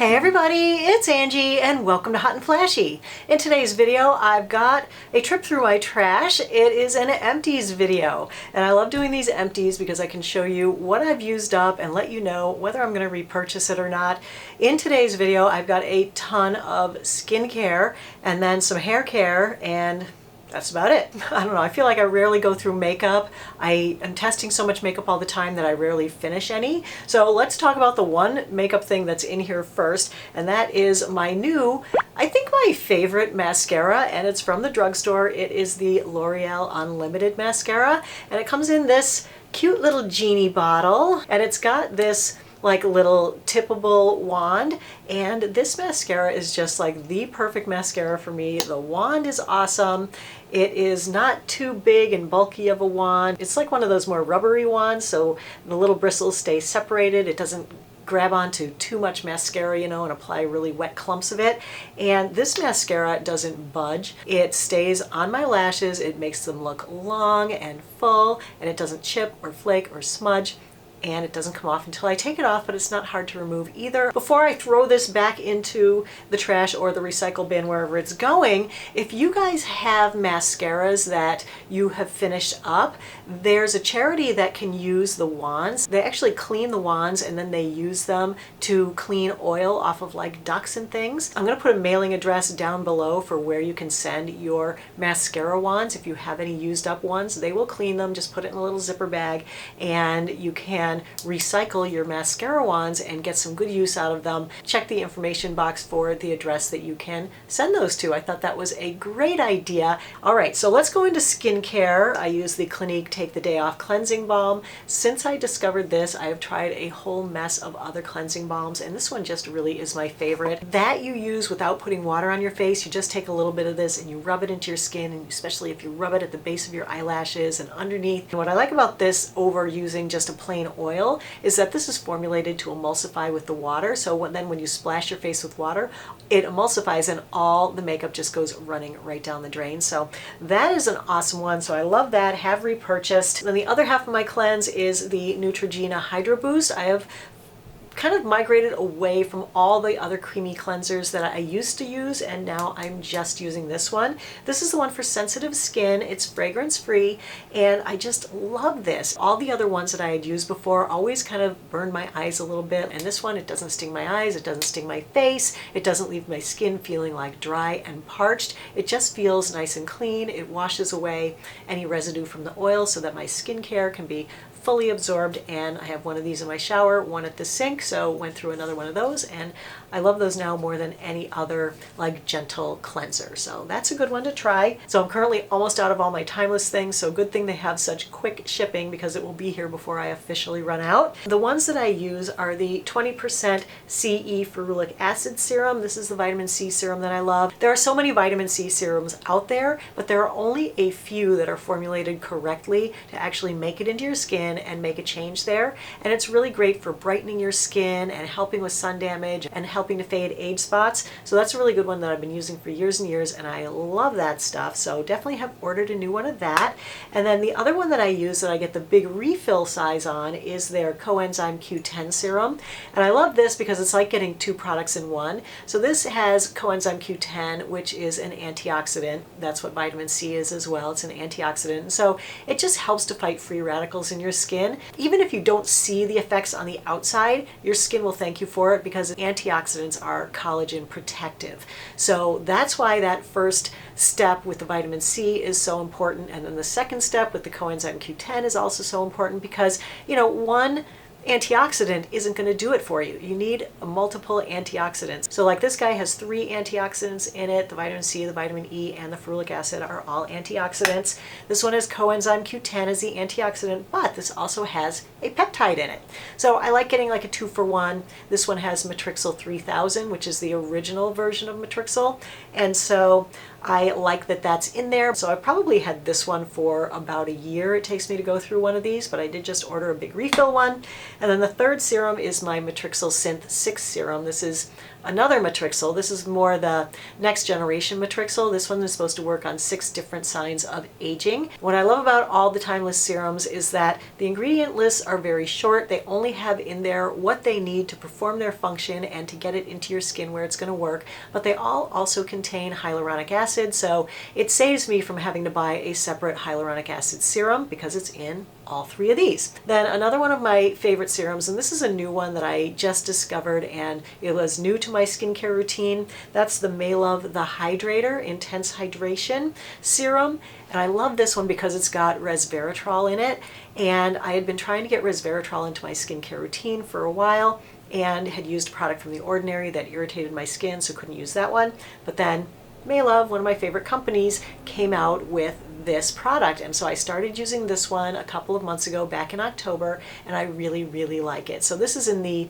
Hey everybody, it's Angie and welcome to Hot and Flashy. In today's video I've got a trip through my trash. It is an empties video and I love doing these empties because I can show you what I've used up and let you know whether I'm going to repurchase it or not. In today's video I've got a ton of skincare and then some hair care, and that's about it. I don't know, I feel like I rarely go through makeup. I am testing so much makeup all the time that I rarely finish any. So let's talk about the one makeup thing that's in here first, and that is my new, I think my favorite mascara, and it's from the drugstore. It is the L'Oreal Unlimited mascara, and it comes in this cute little genie bottle, and it's got this like little tippable wand, and this mascara is just like the perfect mascara for me. The wand is awesome. It is not too big and bulky of a wand. It's like one of those more rubbery wands, so the little bristles stay separated. It doesn't grab onto too much mascara, you know, and apply really wet clumps of it. And this mascara doesn't budge. It stays on my lashes. It makes them look long and full, and it doesn't chip or flake or smudge. And it doesn't come off until I take it off, but it's not hard to remove either. Before I throw this back into the trash or the recycle bin, wherever it's going, if you guys have mascaras that you have finished up, there's a charity that can use the wands. They actually clean the wands and then they use them to clean oil off of like ducks and things. I'm gonna put a mailing address down below for where you can send your mascara wands. If you have any used up ones, they will clean them. Just put it in a little zipper bag and you can recycle your mascara wands and get some good use out of them. Check the information box for the address that you can send those to. I thought that was a great idea. All right, so let's go into skincare. I use the Clinique Take the Day Off Cleansing Balm. Since I discovered this, I have tried a whole mess of other cleansing balms, and this one just really is my favorite. That you use without putting water on your face. You just take a little bit of this and you rub it into your skin, and especially if you rub it at the base of your eyelashes and underneath. And what I like about this over using just a plain oil is that this is formulated to emulsify with the water. So when you splash your face with water, it emulsifies and all the makeup just goes running right down the drain. So that is an awesome one. So I love that, have repurchased. Then the other half of my cleanse is the Neutrogena Hydro Boost. I have kind of migrated away from all the other creamy cleansers that I used to use, and now I'm just using this one. This is the one for sensitive skin. It's fragrance free and I just love this. All the other ones that I had used before always kind of burned my eyes a little bit, and this one, it doesn't sting my eyes, it doesn't sting my face, it doesn't leave my skin feeling like dry and parched. It just feels nice and clean. It washes away any residue from the oil so that my skincare can be fully absorbed, and I have one of these in my shower, one at the sink, so went through another one of those, and I love those now more than any other like gentle cleanser. So that's a good one to try. So I'm currently almost out of all my Timeless things, so good thing they have such quick shipping because it will be here before I officially run out. The ones that I use are the 20% CE ferulic acid serum. This is the vitamin C serum that I love. There are so many vitamin C serums out there, but there are only a few that are formulated correctly to actually make it into your skin and make a change there. And it's really great for brightening your skin and helping with sun damage and helping to fade age spots. So that's a really good one that I've been using for years and years, and I love that stuff. So definitely have ordered a new one of that. And then the other one that I use that I get the big refill size on is their Coenzyme Q10 serum. And I love this because it's like getting two products in one. So this has Coenzyme Q10, which is an antioxidant. That's what vitamin C is as well. It's an antioxidant. So it just helps to fight free radicals in your skin. Even if you don't see the effects on the outside, your skin will thank you for it because antioxidants are collagen protective. So that's why that first step with the vitamin C is so important. And then the second step with the Coenzyme Q10 is also so important because, you know, one antioxidant isn't going to do it for you. You need multiple antioxidants. So like this guy has 3 antioxidants in it. The vitamin C, the vitamin E, and the ferulic acid are all antioxidants. This one has Coenzyme Q10 as the antioxidant, but this also has a peptide in it. So I like getting like a 2-for-1. This one has Matrixyl 3000, which is the original version of Matrixyl. And so I like that that's in there. So I probably had this one for about a year it takes me to go through one of these, but I did just order a big refill one. And then the third serum is my Matrixyl Synth 6 serum. This is another Matrixyl. This is more the next generation Matrixyl. This one is supposed to work on 6 different signs of aging. What I love about all the Timeless serums is that the ingredient lists are very short. They only have in there what they need to perform their function and to get it into your skin where it's going to work, but they all also contain hyaluronic acid, so it saves me from having to buy a separate hyaluronic acid serum because it's in all 3 of these. Then another one of my favorite serums, and this is a new one that I just discovered and it was new to my skincare routine. That's the Maelove the Hydrator Intense Hydration Serum. And I love this one because it's got resveratrol in it. And I had been trying to get resveratrol into my skincare routine for a while and had used a product from The Ordinary that irritated my skin, so couldn't use that one. But then Maelove, one of my favorite companies, came out with this product, and so I started using this one a couple of months ago back in October, and I really, really like it. So this is in the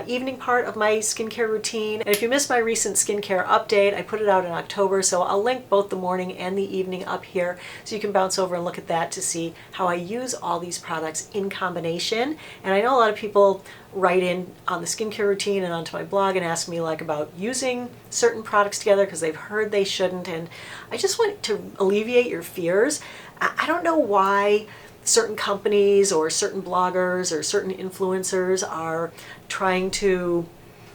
evening part of my skincare routine. And if you missed my recent skincare update, I put it out in October, so I'll link both the morning and the evening up here so you can bounce over and look at that to see how I use all these products in combination. And I know a lot of people write in on the skincare routine and onto my blog and ask me like about using certain products together because they've heard they shouldn't, and I just want to alleviate your fears. I don't know why certain companies or certain bloggers or certain influencers are trying to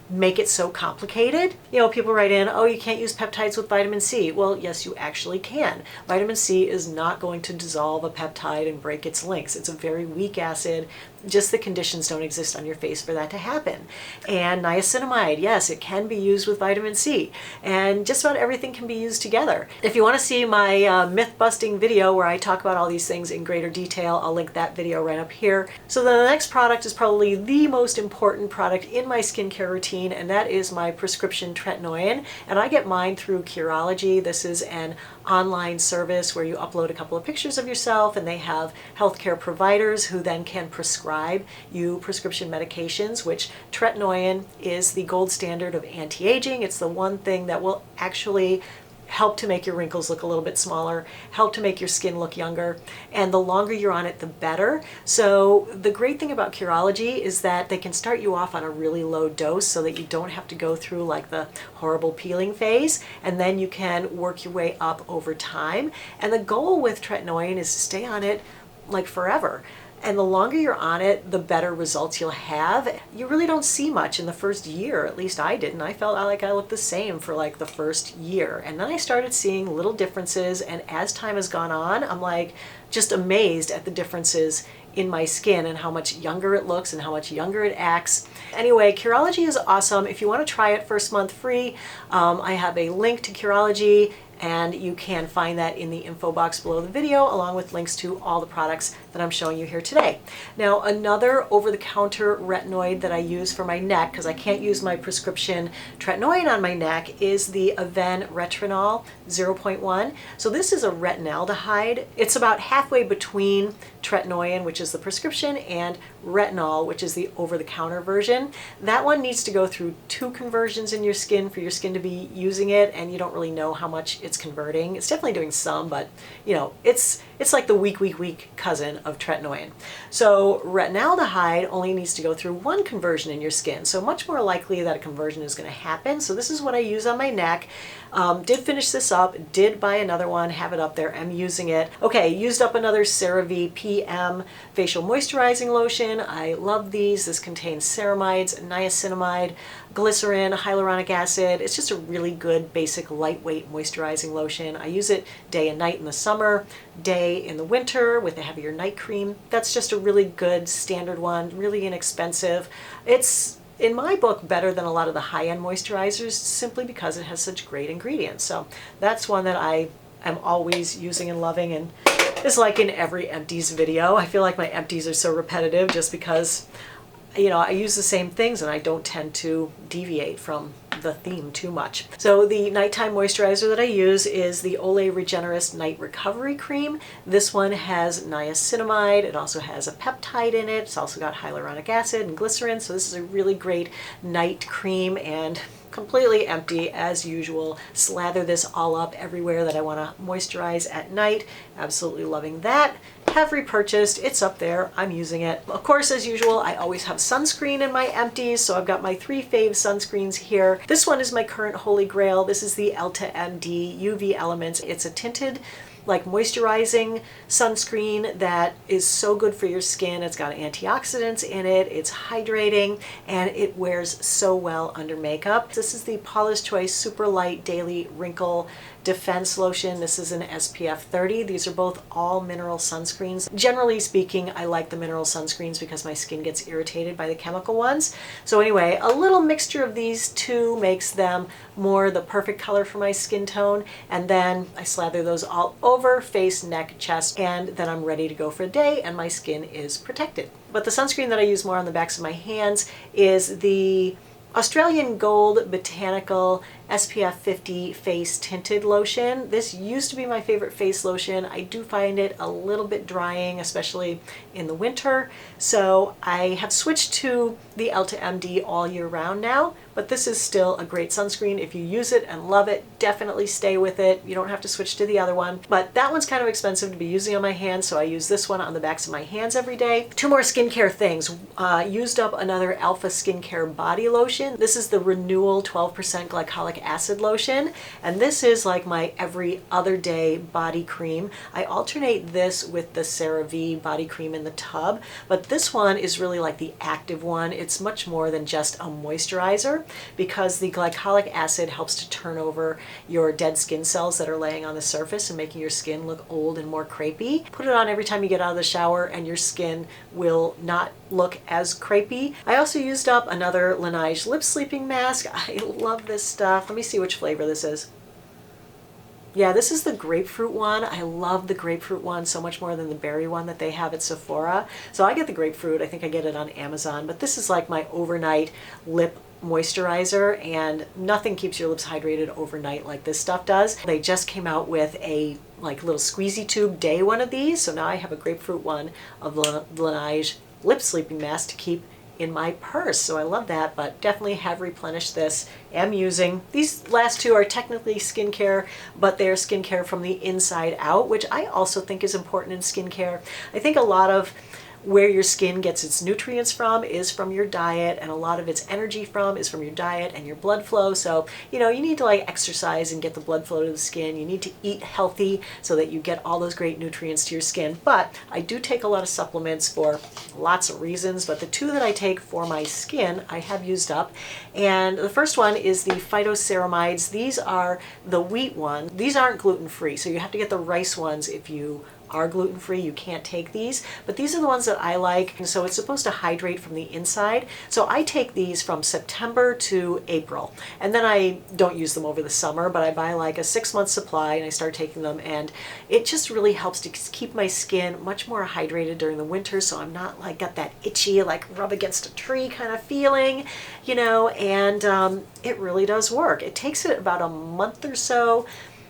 make it so complicated. You know, people write in, oh, you can't use peptides with vitamin C. Well, yes, you actually can. Vitamin C is not going to dissolve a peptide and break its links. It's a very weak acid. Just the conditions don't exist on your face for that to happen. And niacinamide, yes, it can be used with vitamin C. And just about everything can be used together. If you want to see my myth-busting video where I talk about all these things in greater detail, I'll link that video right up here. So the next product is probably the most important product in my skincare routine, and that is my prescription Tretinoin. And I get mine through Curology. This is an online service where you upload a couple of pictures of yourself, and they have healthcare providers who then can prescribe you prescription medications, which Tretinoin is the gold standard of anti-aging. It's the one thing that will actually help to make your wrinkles look a little bit smaller, help to make your skin look younger, and the longer you're on it, the better. So the great thing about Curology is that they can start you off on a really low dose so that you don't have to go through like the horrible peeling phase, and then you can work your way up over time. And the goal with Tretinoin is to stay on it like forever. And the longer you're on it, the better results you'll have. You really don't see much in the first year, at least I didn't. I felt like I looked the same for like the first year. And then I started seeing little differences, and as time has gone on, I'm like just amazed at the differences in my skin and how much younger it looks and how much younger it acts. Anyway, Curology is awesome. If you want to try it first month free, I have a link to Curology, and you can find that in the info box below the video, along with links to all the products that I'm showing you here today. Now, another over-the-counter retinoid that I use for my neck, because I can't use my prescription Tretinoin on my neck, is the Aven Retinol 0.1. So this is a retinaldehyde. It's about halfway between Tretinoin, which is the prescription, and retinol, which is the over-the-counter version. That one needs to go through 2 conversions in your skin for your skin to be using it, and you don't really know how much it's converting. It's definitely doing some, but you know, it's like the weak cousin of Tretinoin. So retinaldehyde only needs to go through 1 conversion in your skin, so much more likely that a conversion is going to happen. So this is what I use on my neck. Did finish this up, did buy another one, have it up there, I'm using it. Okay, used up another CeraVe PM facial moisturizing lotion. I love these. This contains ceramides, niacinamide, glycerin, hyaluronic acid. It's just a really good basic lightweight moisturizing lotion. I use it day and night in the summer, day in the winter with a heavier night cream. That's just a really good standard one, really inexpensive. It's, in my book, better than a lot of the high-end moisturizers simply because it has such great ingredients. So that's one that I am always using and loving, and is like in every Empties video. I feel like my Empties are so repetitive just because, you know, I use the same things and I don't tend to deviate from the theme too much. So the nighttime moisturizer that I use is the Olay Regenerist Night Recovery Cream. This one has niacinamide. It also has a peptide in it. It's also got hyaluronic acid and glycerin. So this is a really great night cream, and completely empty as usual. Slather this all up everywhere that I want to moisturize at night. Absolutely loving that. Have repurchased. It's up there. I'm using it. Of course, as usual, I always have sunscreen in my empties, so I've got my 3 fave sunscreens here. This one is my current holy grail. This is the Elta MD UV Elements. It's a tinted, like, moisturizing sunscreen that is so good for your skin. It's got antioxidants in it, it's hydrating, and it wears so well under makeup. This is the Paula's Choice Super Light Daily Wrinkle Defense Lotion. This is an SPF 30. These are both all mineral sunscreens. Generally speaking, I like the mineral sunscreens because my skin gets irritated by the chemical ones. So anyway, a little mixture of these two makes them more the perfect color for my skin tone. And then I slather those all over face, neck, chest, and then I'm ready to go for the day and my skin is protected. But the sunscreen that I use more on the backs of my hands is the Australian Gold Botanical SPF 50 Face Tinted Lotion. This used to be my favorite face lotion. I do find it a little bit drying, especially in the winter. So I have switched to the Elta MD all year round now, but this is still a great sunscreen. If you use it and love it, definitely stay with it. You don't have to switch to the other one, but that one's kind of expensive to be using on my hands, so I use this one on the backs of my hands every day. 2 more skincare things. Used up another Alpha Skincare body lotion. This is the Renewal 12% glycolic acid lotion, and this is like my every other day body cream. I alternate this with the CeraVe body cream in the tub, but this one is really like the active one. It's much more than just a moisturizer because the glycolic acid helps to turn over your dead skin cells that are laying on the surface and making your skin look old and more crepey. Put it on every time you get out of the shower and your skin will not look as crepey. I also used up another Laneige lip sleeping mask. I love this stuff. Let me see which flavor this is. Yeah, this is the grapefruit one. I love the grapefruit one so much more than the berry one that they have at Sephora. So I get the grapefruit. I think I get it on Amazon, but this is like my overnight lip moisturizer, and nothing keeps your lips hydrated overnight like this stuff does. They just came out with a like little squeezy tube day one of these, so now I have a grapefruit one of Laneige lip sleeping mask to keep in my purse, so I love that, but definitely have replenished this. Am using these last 2 are technically skincare, but they're skincare from the inside out, which I also think is important in skincare. I think a lot of where your skin gets its nutrients from is from your diet, and a lot of its energy is from your diet and your blood flow. So, you know, you need to like exercise and get the blood flow to the skin. You need to eat healthy so that you get all those great nutrients to your skin. But I do take a lot of supplements for lots of reasons, but the 2 that I take for my skin I have used up. And the first one is the Phytoceramides. These are the wheat ones. These aren't gluten-free, so you have to get the rice ones if you are gluten-free. You can't take these, but these are the ones that I like. And so it's supposed to hydrate from the inside. So I take these from September to April, and then I don't use them over the summer, but I buy like a 6-month supply and I start taking them, and it just really helps to keep my skin much more hydrated during the winter, so I'm not like got that itchy like rub against a tree kind of feeling, you know, and it really does work. It takes it about a month or so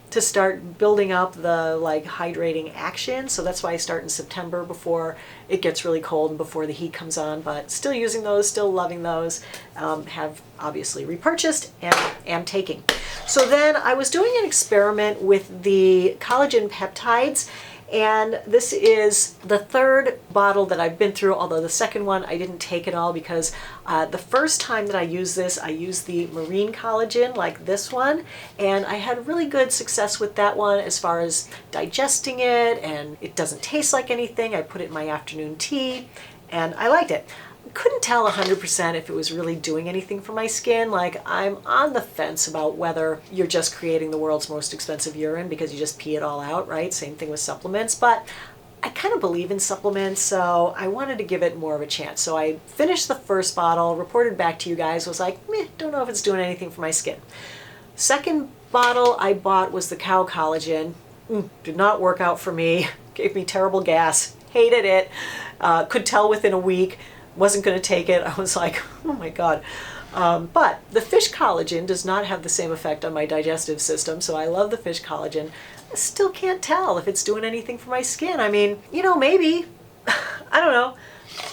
to start building up the like hydrating action. So that's why I start in September before it gets really cold and before the heat comes on, but still using those, still loving those, have obviously repurchased and am taking. So then I was doing an experiment with the collagen peptides, and this is the 3rd bottle that I've been through, although the second one I didn't take at all because the first time that I used this, I used the marine collagen like this one, and I had really good success with that one as far as digesting it, and it doesn't taste like anything. I put it in my afternoon tea and I liked it. Couldn't tell 100% if it was really doing anything for my skin. Like, I'm on the fence about whether you're just creating the world's most expensive urine because you just pee it all out, right? Same thing with supplements, but I kind of believe in supplements, so I wanted to give it more of a chance. So I finished the first bottle, reported back to you guys, was like, meh, don't know if it's doing anything for my skin. Second bottle I bought was the cow collagen. Did not work out for me. Gave me terrible gas. Hated it. Could tell within a week. Wasn't going to take it. I was like, oh my God. But the fish collagen does not have the same effect on my digestive system, so I love the fish collagen. I still can't tell if it's doing anything for my skin. I mean, you know, maybe. I don't know.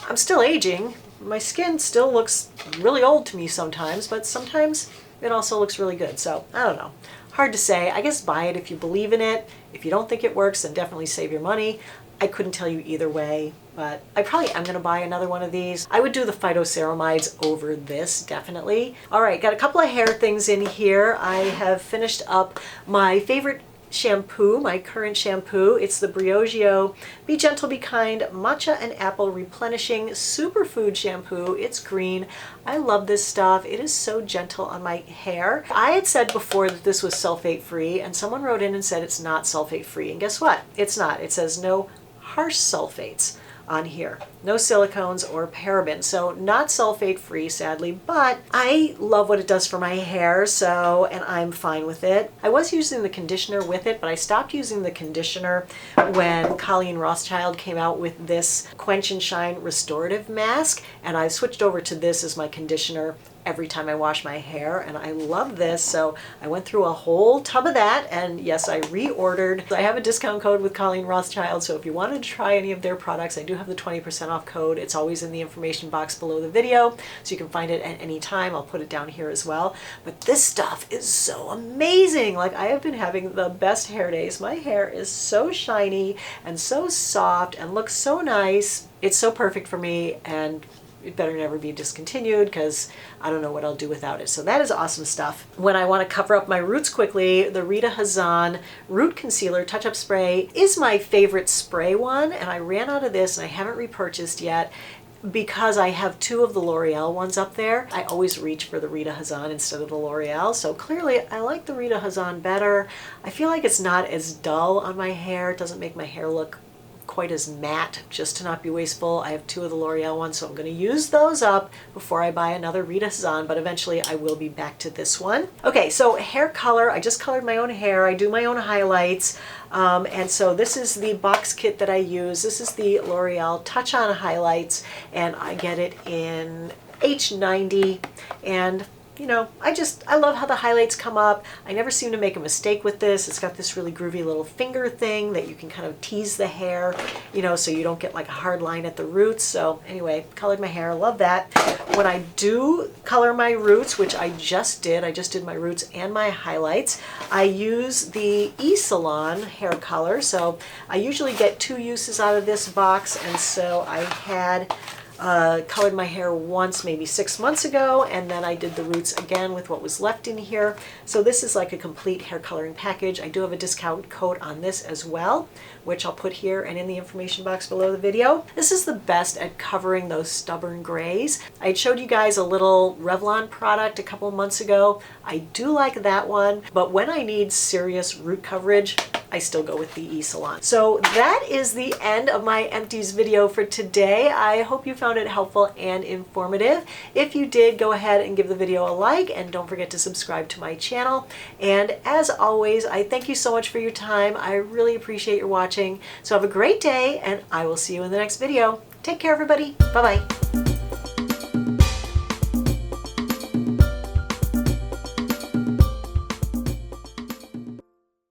I'm still aging. My skin still looks really old to me sometimes, but sometimes it also looks really good. So I don't know. Hard to say. I guess buy it if you believe in it. If you don't think it works, then definitely save your money. I couldn't tell you either way, but I probably am going to buy another one of these. I would do the Phytoceramides over this, definitely. All right, got a couple of hair things in here. I have finished up my favorite shampoo, my current shampoo. It's the Briogeo Be Gentle, Be Kind Matcha and Apple Replenishing Superfood Shampoo. It's green. I love this stuff. It is so gentle on my hair. I had said before that this was sulfate free, and someone wrote in and said it's not sulfate free. And guess what? It's not. It says no harsh sulfates on here. No silicones or parabens. So not sulfate free, sadly, but I love what it does for my hair, so, and I'm fine with it. I was using the conditioner with it, but I stopped using the conditioner when Colleen Rothschild came out with this Quench and Shine Restorative Mask, and I switched over to this as my conditioner every time I wash my hair, and I love this. So I went through a whole tub of that, and yes, I reordered. I have a discount code with Colleen Rothschild, so if you wanted to try any of their products, I do have the 20% off code. It's always in the information box below the video, so you can find it at any time. I'll put it down here as well. But this stuff is so amazing. Like, I have been having the best hair days. My hair is so shiny and so soft and looks so nice. It's so perfect for me, and it better never be discontinued because I don't know what I'll do without it. So that is awesome stuff. When I want to cover up my roots quickly, the Rita Hazan Root Concealer Touch-Up Spray is my favorite spray one, and I ran out of this and I haven't repurchased yet because I have two of the L'Oreal ones up there. I always reach for the Rita Hazan instead of the L'Oreal, so clearly I like the Rita Hazan better. I feel like it's not as dull on my hair. It doesn't make my hair look quite as matte, just to not be wasteful. I have two of the L'Oreal ones, so I'm going to use those up before I buy another Rita Hazan, but eventually I will be back to this one. Okay, so hair color. I just colored my own hair. I do my own highlights. And so this is the box kit that I use. This is the L'Oreal Touch On Highlights, and I get it in H90, and you know, I love how the highlights come up. I never seem to make a mistake with this. It's got this really groovy little finger thing that you can kind of tease the hair, you know, so you don't get like a hard line at the roots. So anyway, colored my hair, love that. When I do color my roots, which I just did my roots and my highlights, I use the E-Salon hair color. So I usually get 2 uses out of this box, and so I had colored my hair once maybe 6 months ago, and then I did the roots again with what was left in here. So this is like a complete hair coloring package. I do have a discount code on this as well, which I'll put here and in the information box below the video. This is the best at covering those stubborn grays. I showed you guys a little Revlon product a couple months ago. I do like that one, but when I need serious root coverage, I still go with the E-Salon. So that is the end of my Empties video for today. I hope you found it helpful and informative. If you did, go ahead and give the video a like, and don't forget to subscribe to my channel. And as always, I thank you so much for your time. I really appreciate your watching. So have a great day, and I will see you in the next video. Take care, everybody. Bye-bye.